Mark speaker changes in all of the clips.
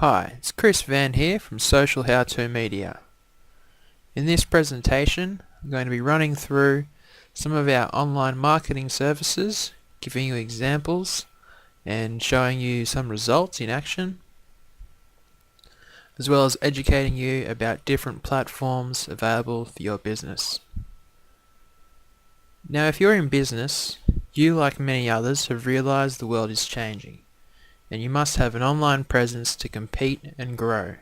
Speaker 1: Hi, it's Chris Van here from Social How To Media. In this presentation, I'm going to be running through some of our online marketing services, giving you examples and showing you some results in action, as well as educating you about different platforms available for your business. Now, if you're in business, you, like many others, have realized the world is changing, and you must have an online presence to compete and grow.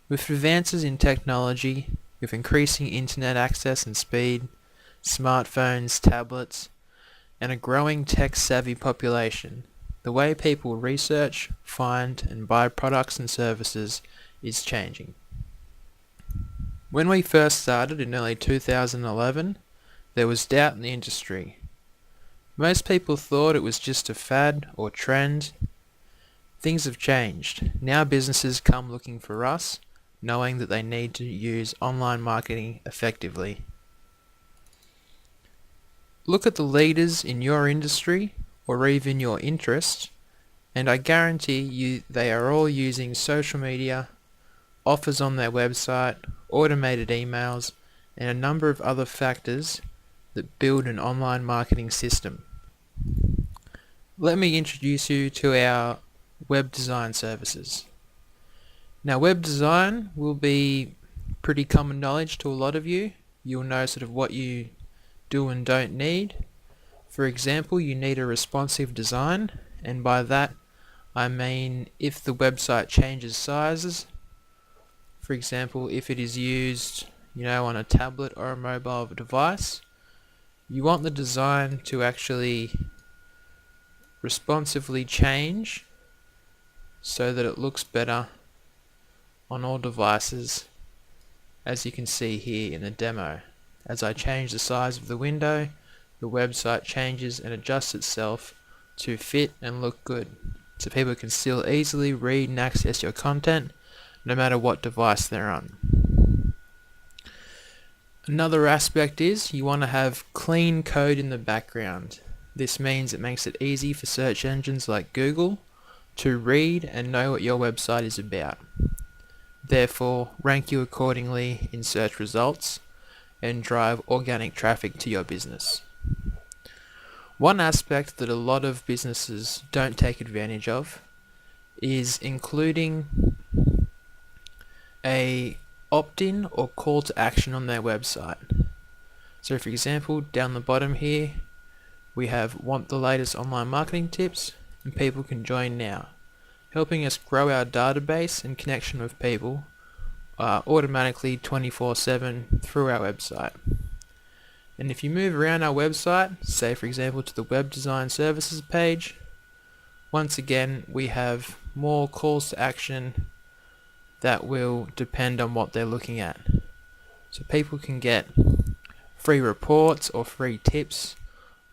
Speaker 1: With advances in technology, with increasing internet access and speed, smartphones, tablets, and a growing tech-savvy population, the way people research, find, and buy products and services is changing. When we first started in early 2011, there was doubt in the industry. Most people thought it was just a fad or trend. Things have changed. Now businesses come looking for us, knowing that they need to use online marketing effectively. Look at the leaders in your industry or even your interest, and I guarantee you they are all using social media, offers on their website, automated emails, and a number of other factors that build an online marketing system. Let me introduce you to our web design services. Now, web design will be pretty common knowledge to a lot of you. You'll know sort of what you do and don't need. For example, you need a responsive design, and by that I mean if the website changes sizes. For example, if it is used, on a tablet or a mobile device, you want the design to actually responsively change so that it looks better on all devices, as you can see here in the demo. As I change the size of the window, the website changes and adjusts itself to fit and look good, so people can still easily read and access your content no matter what device they're on. Another aspect is you want to have clean code in the background. This means it makes it easy for search engines like Google to read and know what your website is about. Therefore, rank you accordingly in search results and drive organic traffic to your business. One aspect that a lot of businesses don't take advantage of is including a opt-in or call to action on their website. So for example, down the bottom here, we have want the latest online marketing tips, and people can join now, helping us grow our database and connection with people automatically 24/7 through our website. And if you move around our website, say for example to the web design services page, once again we have more calls to action that will depend on what they're looking at. So people can get free reports or free tips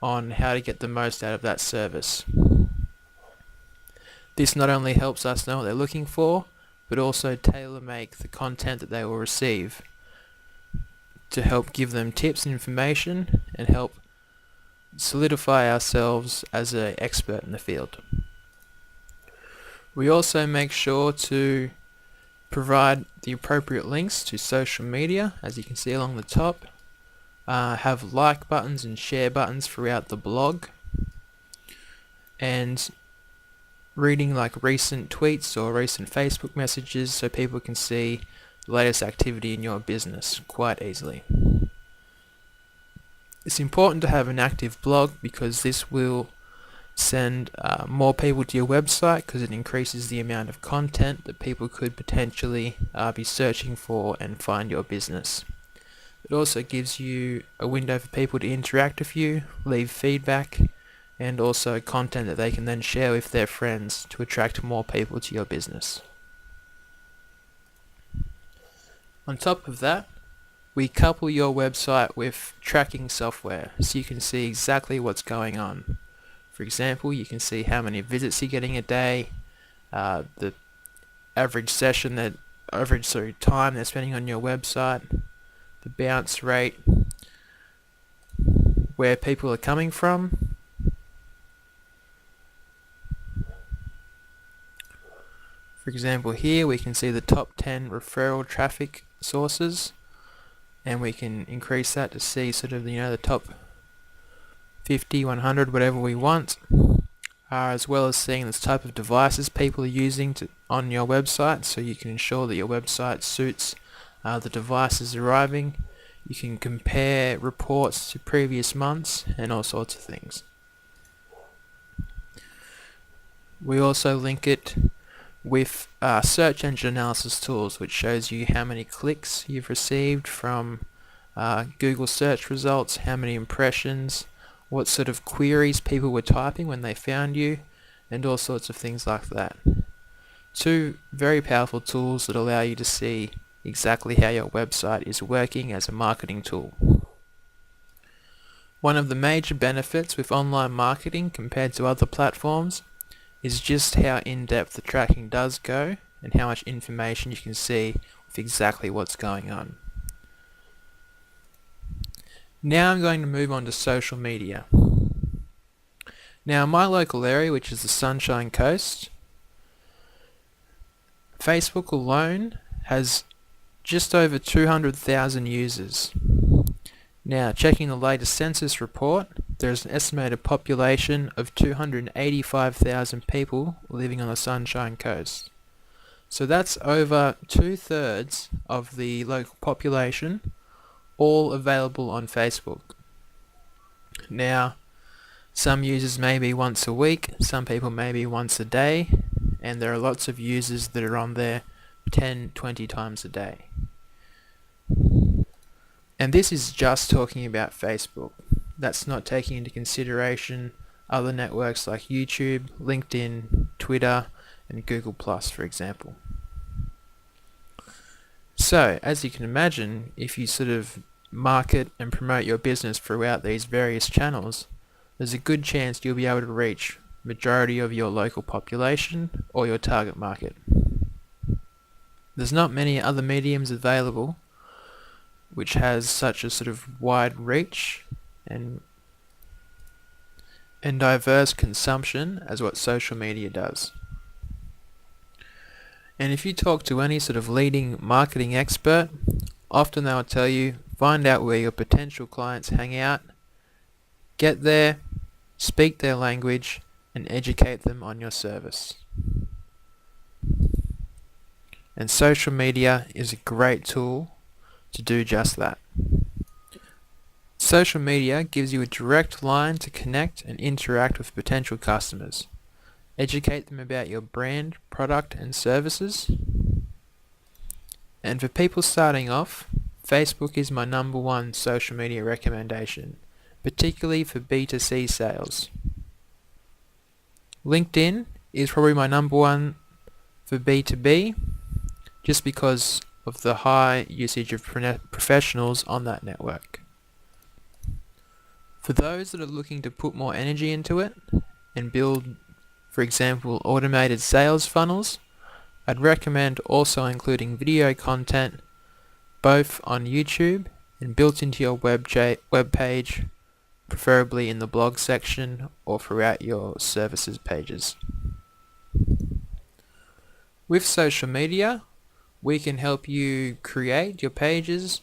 Speaker 1: on how to get the most out of that service. This not only helps us know what they're looking for, but also tailor make the content that they will receive to help give them tips and information and help solidify ourselves as an expert in the field. We also make sure to provide the appropriate links to social media, as you can see along the top. Have like buttons and share buttons throughout the blog, and reading like recent tweets or recent Facebook messages so people can see the latest activity in your business quite easily. It's important to have an active blog because this will send more people to your website, because it increases the amount of content that people could potentially be searching for and find your business. It also gives you a window for people to interact with you, leave feedback, and also content that they can then share with their friends to attract more people to your business. On top of that, we couple your website with tracking software so you can see exactly what's going on. For example, you can see how many visits you're getting a day, the average time they're spending on your website, the bounce rate, where people are coming from, For example, here we can see the top 10 referral traffic sources, and we can increase that to see sort of, the top 50, 100, whatever we want, as well as seeing the type of devices people are using on your website, so you can ensure that your website suits the devices arriving. You can compare reports to previous months and all sorts of things. We also link it with search engine analysis tools, which shows you how many clicks you've received from Google search results, how many impressions, what sort of queries people were typing when they found you, and all sorts of things like that. Two very powerful tools that allow you to see exactly how your website is working as a marketing tool. One of the major benefits with online marketing compared to other platforms is just how in-depth the tracking does go and how much information you can see with exactly what's going on. Now I'm going to move on to social media. Now in my local area, which is the Sunshine Coast, Facebook alone has just over 200,000 users. Now, checking the latest census report, there's an estimated population of 285,000 people living on the Sunshine Coast. So that's over 2/3 of the local population, all available on Facebook. Now, some users may be once a week, some people may be once a day, and there are lots of users that are on there 10, 20 times a day. And this is just talking about Facebook. That's not taking into consideration other networks like YouTube, LinkedIn, Twitter, and Google+, for example. So, as you can imagine, if you sort of market and promote your business throughout these various channels, there's a good chance you'll be able to reach majority of your local population or your target market. There's not many other mediums available which has such a sort of wide reach and diverse consumption as what social media does. And if you talk to any sort of leading marketing expert, often they'll tell you, find out where your potential clients hang out, get there, speak their language, and educate them on your service. And social media is a great tool to do just that. Social media gives you a direct line to connect and interact with potential customers. Educate them about your brand, product, and services. And for people starting off, Facebook is my number one social media recommendation, particularly for B2C sales. LinkedIn is probably my number one for B2B, just because of the high usage of professionals on that network. For those that are looking to put more energy into it and build, for example, automated sales funnels, I'd recommend also including video content both on YouTube and built into your web page, preferably in the blog section or throughout your services pages. With social media, we can help you create your pages,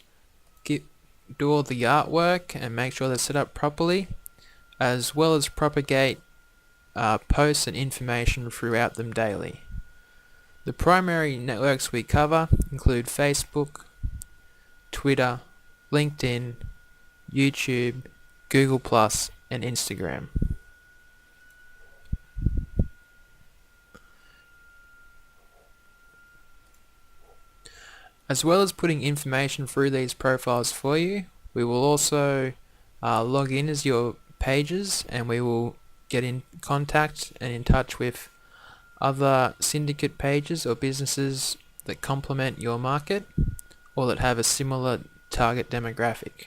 Speaker 1: do all the artwork and make sure they're set up properly, as well as propagate posts and information throughout them daily. The primary networks we cover include Facebook, Twitter, LinkedIn, YouTube, Google+, and Instagram. As well as putting information through these profiles for you, we will also log in as your pages, and we will get in contact and in touch with other syndicate pages or businesses that complement your market or that have a similar target demographic.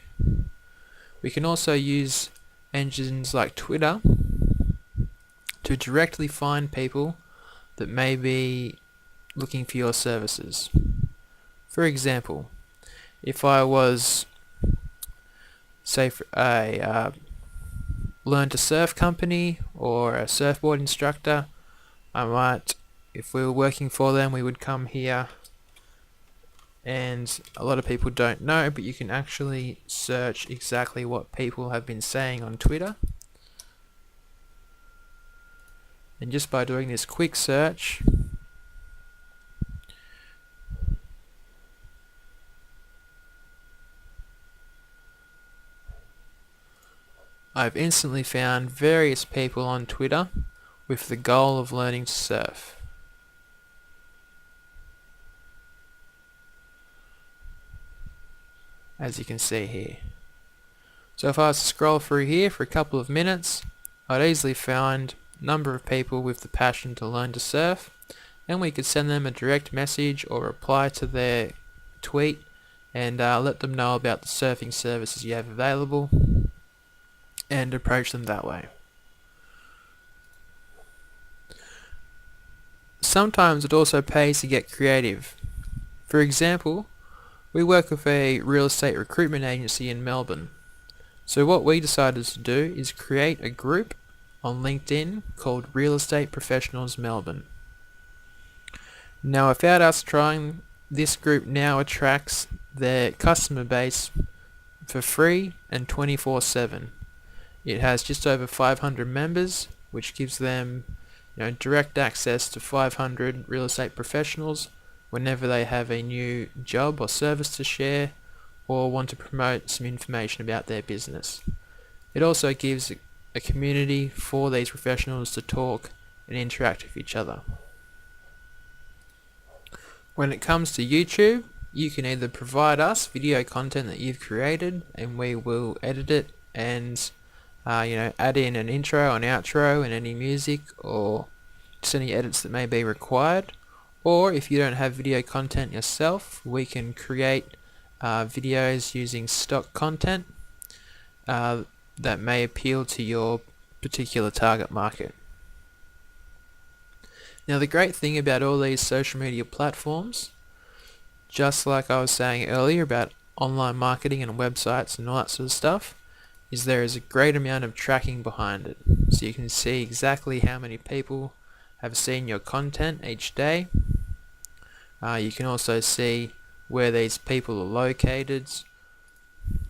Speaker 1: We can also use engines like Twitter to directly find people that may be looking for your services. For example, if I was, say, for a learn to surf company or a surfboard instructor, I might if we were working for them, we would come here, and a lot of people don't know, but you can actually search exactly what people have been saying on Twitter. And just by doing this quick search, I've instantly found various people on Twitter with the goal of learning to surf. As you can see here. So if I was to scroll through here for a couple of minutes, I'd easily find a number of people with the passion to learn to surf, and we could send them a direct message or reply to their tweet and let them know about the surfing services you have available and approach them that way. Sometimes it also pays to get creative. For example, we work with a real estate recruitment agency in Melbourne. So what we decided to do is create a group on LinkedIn called Real Estate Professionals Melbourne. Now, without us trying, this group now attracts their customer base for free and 24/7. It has just over 500 members, which gives them direct access to 500 real estate professionals whenever they have a new job or service to share or want to promote some information about their business. It also gives a community for these professionals to talk and interact with each other. When it comes to YouTube, you can either provide us video content that you've created and we will edit it and add in an intro and outro and any music or just any edits that may be required. Or if you don't have video content yourself, we can create videos using stock content that may appeal to your particular target market. Now, the great thing about all these social media platforms, just like I was saying earlier about online marketing and websites and all that sort of stuff, is there is a great amount of tracking behind it. So you can see exactly how many people have seen your content each day. You can also see where these people are located,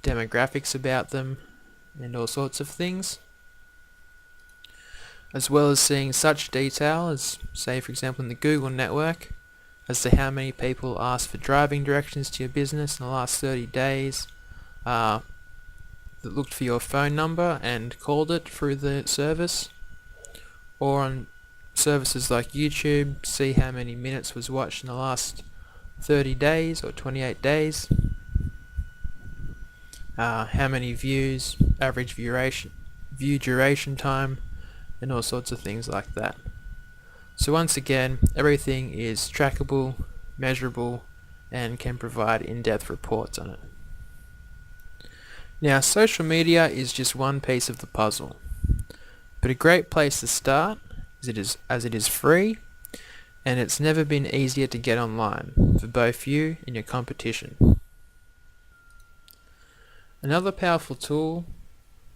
Speaker 1: demographics about them, and all sorts of things. As well as seeing such detail as, say for example in the Google network, as to how many people asked for driving directions to your business in the last 30 days, that looked for your phone number and called it through the service, or on services like YouTube, see how many minutes was watched in the last 30 days or 28 days, how many views, average view duration time, and all sorts of things like that. So once again, everything is trackable, measurable, and can provide in-depth reports on it. Now, social media is just one piece of the puzzle, but a great place to start as it is free, and it's never been easier to get online for both you and your competition. Another powerful tool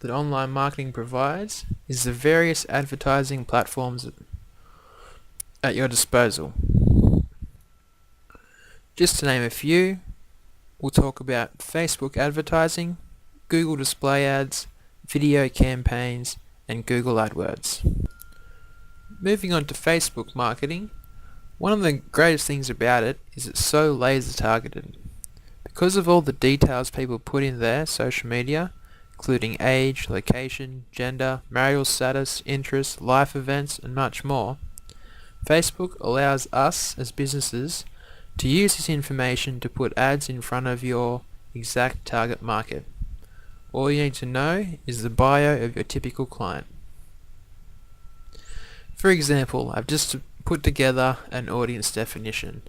Speaker 1: that online marketing provides is the various advertising platforms at your disposal. Just to name a few, we'll talk about Facebook advertising, Google display ads, video campaigns, and Google AdWords. Moving on to Facebook marketing, one of the greatest things about it is it's so laser targeted. Because of all the details people put in their social media, including age, location, gender, marital status, interests, life events, and much more, Facebook allows us as businesses to use this information to put ads in front of your exact target market. All you need to know is the bio of your typical client. For example, I've just put together an audience definition.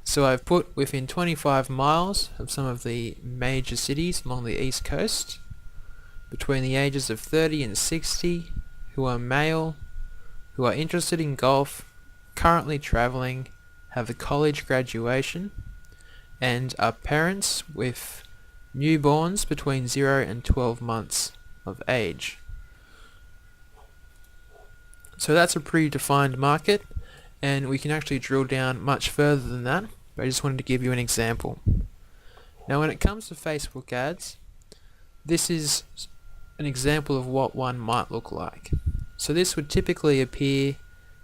Speaker 1: So I've put within 25 miles of some of the major cities along the East Coast, between the ages of 30 and 60, who are male, who are interested in golf, currently travelling, have a college graduation, and are parents with newborns between 0 and 12 months of age. So that's a predefined market, and we can actually drill down much further than that, but I just wanted to give you an example. Now when it comes to Facebook ads, this is an example of what one might look like. So this would typically appear,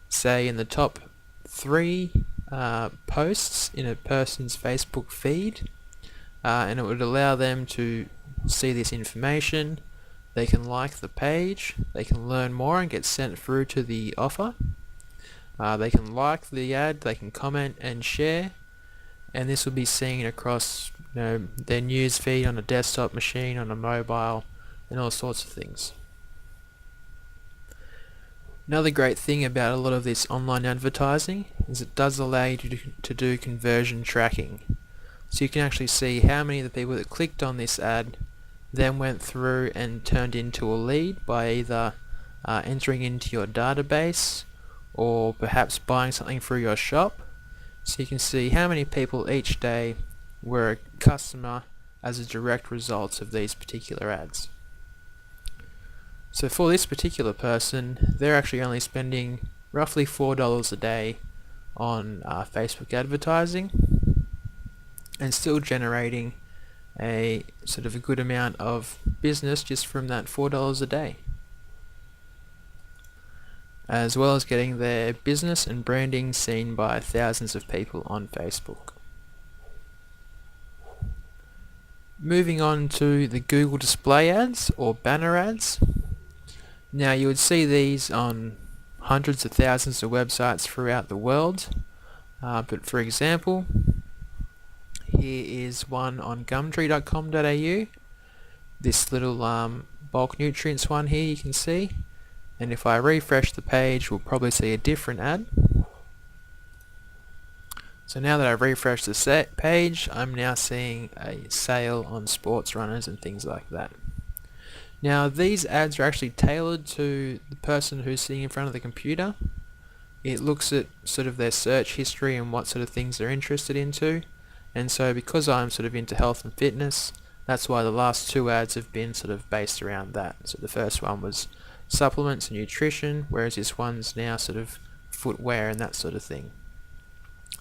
Speaker 1: say, in the top 3 posts in a person's Facebook feed, and it would allow them to see this information. They can like the page, they can learn more and get sent through to the offer. They can like the ad, they can comment and share, and this will be seen across their news feed on a desktop machine, on a mobile, and all sorts of things. Another great thing about a lot of this online advertising is it does allow you to do conversion tracking. So you can actually see how many of the people that clicked on this ad then went through and turned into a lead by either entering into your database or perhaps buying something through your shop. So you can see how many people each day were a customer as a direct result of these particular ads. So for this particular person, they're actually only spending roughly $4 a day on Facebook advertising and still generating a sort of a good amount of business just from that $4 a day, as well as getting their business and branding seen by thousands of people on Facebook. Moving on to the Google display ads or banner ads. Now you would see these on hundreds of thousands of websites throughout the world, but for example, here is one on gumtree.com.au. This little bulk nutrients one here you can see, and if I refresh the page we'll probably see a different ad. So now that I've refreshed the page, I'm now seeing a sale on sports runners and things like that. Now these ads are actually tailored to the person who's sitting in front of the computer. It looks at sort of their search history and what sort of things they're interested into, and so because I'm sort of into health and fitness, that's why the last 2 ads have been sort of based around that. So the first one was supplements and nutrition, whereas this one's now sort of footwear and that sort of thing.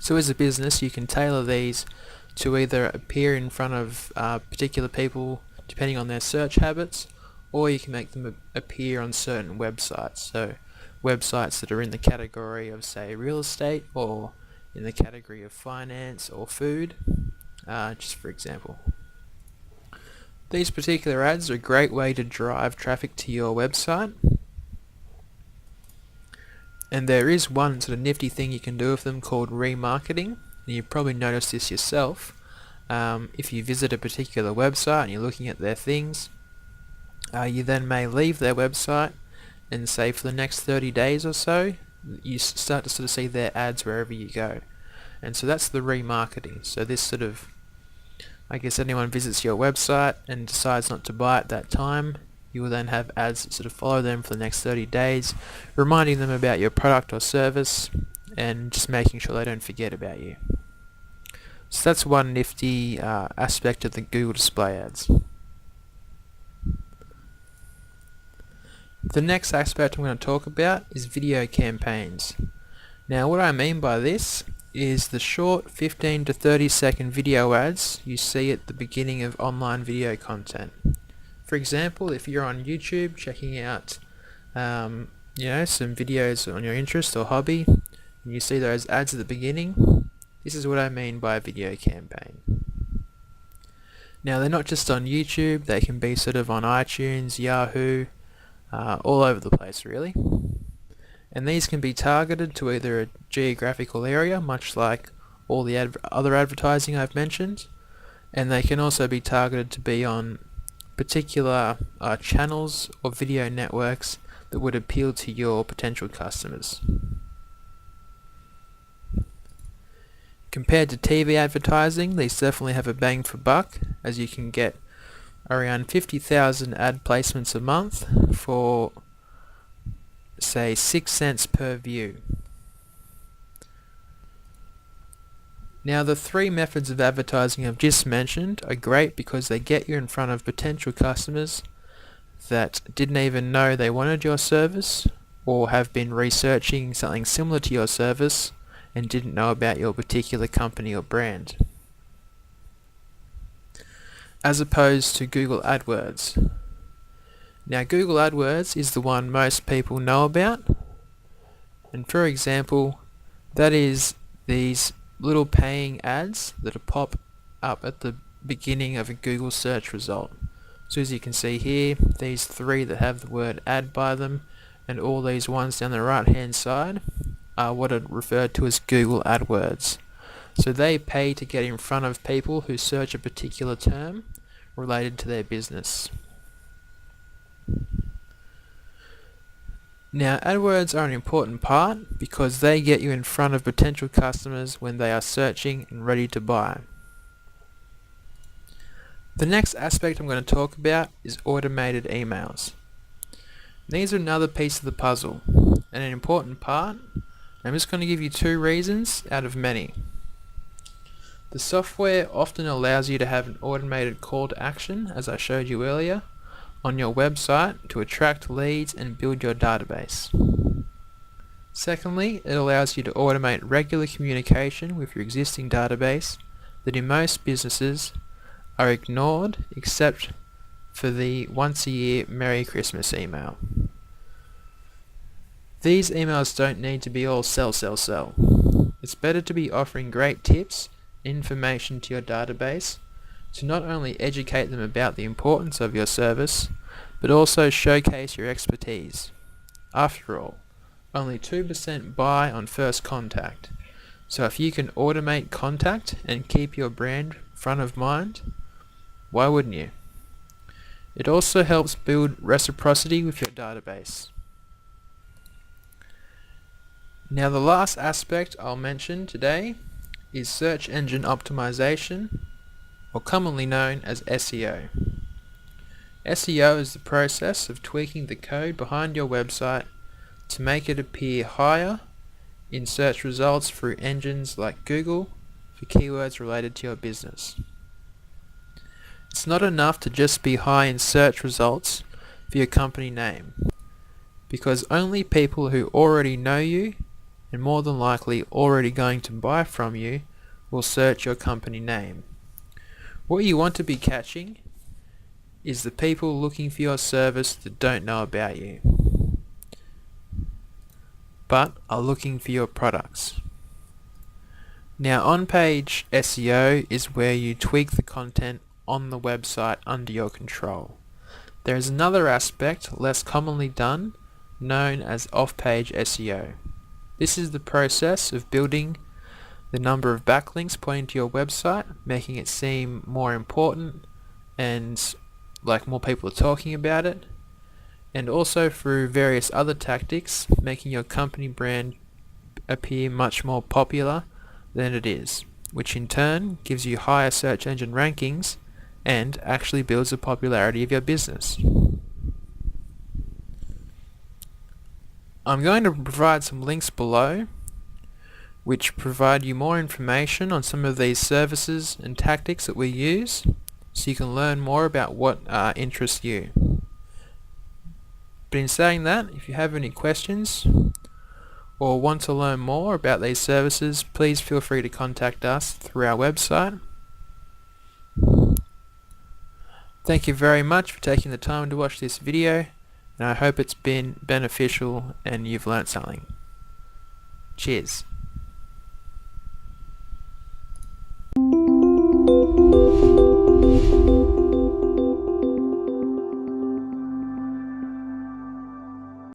Speaker 1: So as a business you can tailor these to either appear in front of particular people depending on their search habits, or you can make them appear on certain websites. So websites that are in the category of, say, real estate, or in the category of finance or food, just for example. These particular ads are a great way to drive traffic to your website, and there is one sort of nifty thing you can do with them called remarketing, and you've probably noticed this yourself. If you visit a particular website and you're looking at their things, you then may leave their website, and say for the next 30 days or so you start to sort of see their ads wherever you go, and so that's the remarketing. So this sort of, I guess, anyone visits your website and decides not to buy at that time, you will then have ads that sort of follow them for the next 30 days, reminding them about your product or service and just making sure they don't forget about you. So that's one nifty aspect of the Google display ads. The next aspect I'm going to talk about is video campaigns. Now what I mean by this is the short 15 to 30 second video ads you see at the beginning of online video content. For example, if you're on YouTube checking out some videos on your interest or hobby, and you see those ads at the beginning, this is what I mean by a video campaign. Now they're not just on YouTube, they can be sort of on iTunes, Yahoo, all over the place really. And these can be targeted to either a geographical area, much like all the other advertising I've mentioned, and they can also be targeted to be on particular channels or video networks that would appeal to your potential customers. Compared to TV advertising, these definitely have a bang for buck, as you can get around 50,000 ad placements a month for, say, 6 cents per view. Now the 3 methods of advertising I've just mentioned are great because they get you in front of potential customers that didn't even know they wanted your service, or have been researching something similar to your service and didn't know about your particular company or brand. As opposed to Google AdWords. Now Google AdWords is the one most people know about, and for example, that is these little paying ads that pop up at the beginning of a Google search result. So as you can see here, these three that have the word ad by them, and all these ones down the right hand side are what are referred to as Google AdWords. So they pay to get in front of people who search a particular term related to their business. Now AdWords are an important part because they get you in front of potential customers when they are searching and ready to buy. The next aspect I'm going to talk about is automated emails. These are another piece of the puzzle and an important part. I'm just going to give you 2 reasons out of many. The software often allows you to have an automated call to action, as I showed you earlier, on your website to attract leads and build your database. Secondly, it allows you to automate regular communication with your existing database that in most businesses are ignored except for the once a year Merry Christmas email. These emails don't need to be all sell, sell, sell. It's better to be offering great tips, information to your database to not only educate them about the importance of your service, but also showcase your expertise. After all, only 2% buy on first contact. So if you can automate contact and keep your brand front of mind, why wouldn't you? It also helps build reciprocity with your database. Now the last aspect I'll mention today is search engine optimization, or commonly known as SEO. SEO is the process of tweaking the code behind your website to make it appear higher in search results through engines like Google for keywords related to your business. It's not enough to just be high in search results for your company name, because only people who already know you and more than likely already going to buy from you will search your company name. What you want to be catching is the people looking for your service that don't know about you, but are looking for your products. Now on-page SEO is where you tweak the content on the website under your control. There is another aspect less commonly done known as off-page SEO. This is the process of building the number of backlinks pointing to your website, making it seem more important and like more people are talking about it, and also through various other tactics, making your company brand appear much more popular than it is, which in turn gives you higher search engine rankings and actually builds the popularity of your business. I'm going to provide some links below which provide you more information on some of these services and tactics that we use, so you can learn more about what interests you. But in saying that, if you have any questions or want to learn more about these services, please feel free to contact us through our website. Thank you very much for taking the time to watch this video, and I hope it's been beneficial and you've learnt something. Cheers.